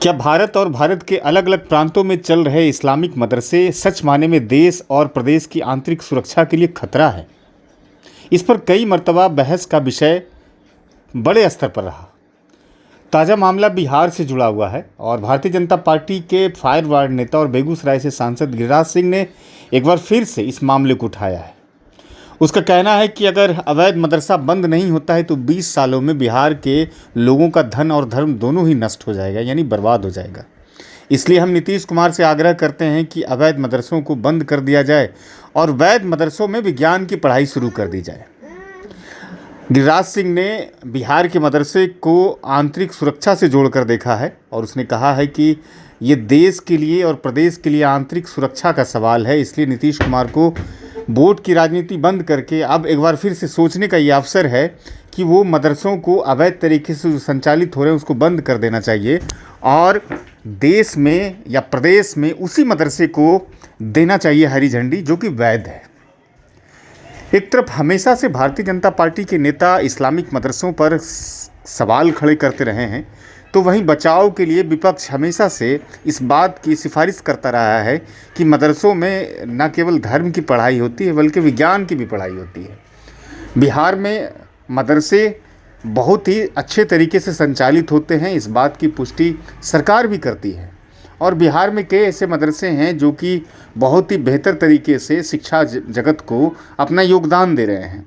क्या भारत और भारत के अलग अलग प्रांतों में चल रहे इस्लामिक मदरसे सच मायने में देश और प्रदेश की आंतरिक सुरक्षा के लिए खतरा है? इस पर कई मर्तबा बहस का विषय बड़े स्तर पर रहा। ताज़ा मामला बिहार से जुड़ा हुआ है और भारतीय जनता पार्टी के फायरवर्ड नेता और बेगूसराय से सांसद गिरिराज सिंह ने एक बार फिर से इस मामले को उठाया है। उसका कहना है कि अगर अवैध मदरसा बंद नहीं होता है तो 20 सालों में बिहार के लोगों का धन और धर्म दोनों ही नष्ट हो जाएगा, यानी बर्बाद हो जाएगा। इसलिए हम नीतीश कुमार से आग्रह करते हैं कि अवैध मदरसों को बंद कर दिया जाए और वैध मदरसों में विज्ञान की पढ़ाई शुरू कर दी जाए। गिरिराज सिंह ने बिहार के मदरसे को आंतरिक सुरक्षा से जोड़कर देखा है और उसने कहा है कि ये देश के लिए और प्रदेश के लिए आंतरिक सुरक्षा का सवाल है। इसलिए नीतीश कुमार को वोट की राजनीति बंद करके अब एक बार फिर से सोचने का ये अवसर है कि वो मदरसों को अवैध तरीके से जो संचालित हो रहे हैं उसको बंद कर देना चाहिए और देश में या प्रदेश में उसी मदरसे को देना चाहिए हरी झंडी जो कि वैध है। एक तरफ हमेशा से भारतीय जनता पार्टी के नेता इस्लामिक मदरसों पर सवाल खड़े करते रहे हैं, तो वहीं बचाव के लिए विपक्ष हमेशा से इस बात की सिफारिश करता रहा है कि मदरसों में न केवल धर्म की पढ़ाई होती है बल्कि विज्ञान की भी पढ़ाई होती है। बिहार में मदरसे बहुत ही अच्छे तरीके से संचालित होते हैं, इस बात की पुष्टि सरकार भी करती है और बिहार में कई ऐसे मदरसे हैं जो कि बहुत ही बेहतर तरीके से शिक्षा जगत को अपना योगदान दे रहे हैं।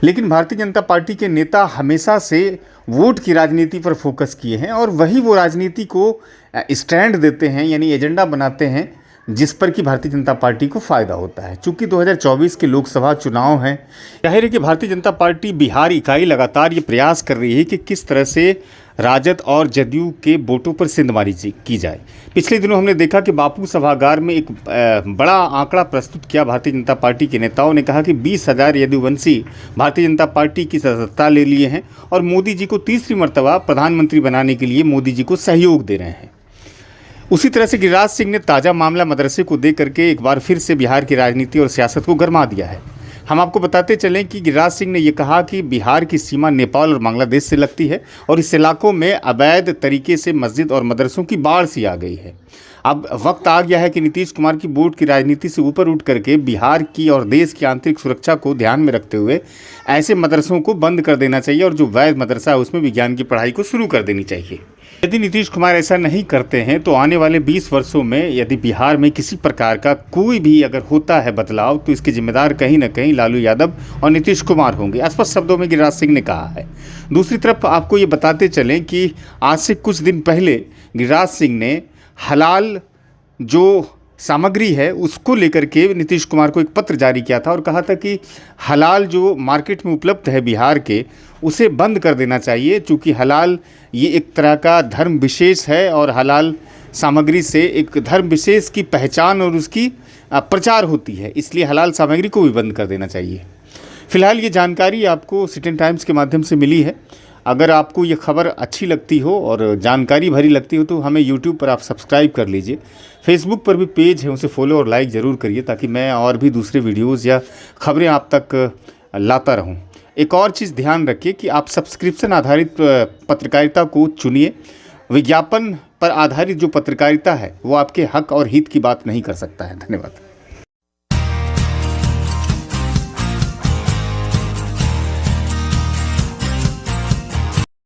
लेकिन भारतीय जनता पार्टी के नेता हमेशा से वोट की राजनीति पर फोकस किए हैं और वही वो राजनीति को स्टैंड देते हैं, यानी एजेंडा बनाते हैं जिस पर कि भारतीय जनता पार्टी को फ़ायदा होता है। चूँकि 2024 के लोकसभा चुनाव हैं, जाहिर है कि भारतीय जनता पार्टी बिहार इकाई लगातार ये प्रयास कर रही है कि किस तरह से राजद और जदयू के वोटों पर सेंधमारी की जाए। पिछले दिनों हमने देखा कि बापू सभागार में एक बड़ा आंकड़ा प्रस्तुत किया भारतीय जनता पार्टी के नेताओं ने कहा कि 20,000 यदुवंशी भारतीय जनता पार्टी की सदस्यता ले लिए हैं और मोदी जी को तीसरी मर्तबा प्रधानमंत्री बनाने के लिए मोदी जी को सहयोग दे रहे हैं। उसी तरह से गिरिराज सिंह ने ताज़ा मामला मदरसे को देकर के एक बार फिर से बिहार की राजनीति और सियासत को गरमा दिया है। हम आपको बताते चलें कि गिरिराज सिंह ने ये कहा कि बिहार की सीमा नेपाल और बांग्लादेश से लगती है और इस इलाकों में अवैध तरीके से मस्जिद और मदरसों की बाढ़ सी आ गई है। अब वक्त आ गया है कि नीतीश कुमार की वोट की राजनीति से ऊपर उठ करके बिहार की और देश की आंतरिक सुरक्षा को ध्यान में रखते हुए ऐसे मदरसों को बंद कर देना चाहिए और जो वैध मदरसा है उसमें विज्ञान की पढ़ाई को शुरू कर देनी चाहिए। यदि नीतीश कुमार ऐसा नहीं करते हैं तो आने वाले 20 वर्षों में यदि बिहार में किसी प्रकार का कोई भी अगर होता है बदलाव तो इसके जिम्मेदार कहीं ना कहीं लालू यादव और नीतीश कुमार होंगे, स्पष्ट शब्दों में गिरिराज सिंह ने कहा है। दूसरी तरफ आपको ये बताते चलें कि आज से कुछ दिन पहले गिरिराज सिंह ने हलाल जो सामग्री है उसको लेकर के नीतीश कुमार को एक पत्र जारी किया था और कहा था कि हलाल जो मार्केट में उपलब्ध है बिहार के उसे बंद कर देना चाहिए, चूँकि हलाल ये एक तरह का धर्म विशेष है और हलाल सामग्री से एक धर्म विशेष की पहचान और उसकी प्रचार होती है, इसलिए हलाल सामग्री को भी बंद कर देना चाहिए। फिलहाल ये जानकारी आपको सिटी टाइम्स के माध्यम से मिली है। अगर आपको ये खबर अच्छी लगती हो और जानकारी भरी लगती हो तो हमें यूट्यूब पर आप सब्सक्राइब कर लीजिए। फेसबुक पर भी पेज है, उसे फॉलो और लाइक ज़रूर करिए ताकि मैं और भी दूसरे वीडियोज़ या खबरें आप तक लाता रहूं। एक और चीज़ ध्यान रखिए कि आप सब्सक्रिप्शन आधारित पत्रकारिता को चुनिए। विज्ञापन पर आधारित जो पत्रकारिता है वो आपके हक और हित की बात नहीं कर सकता है। धन्यवाद।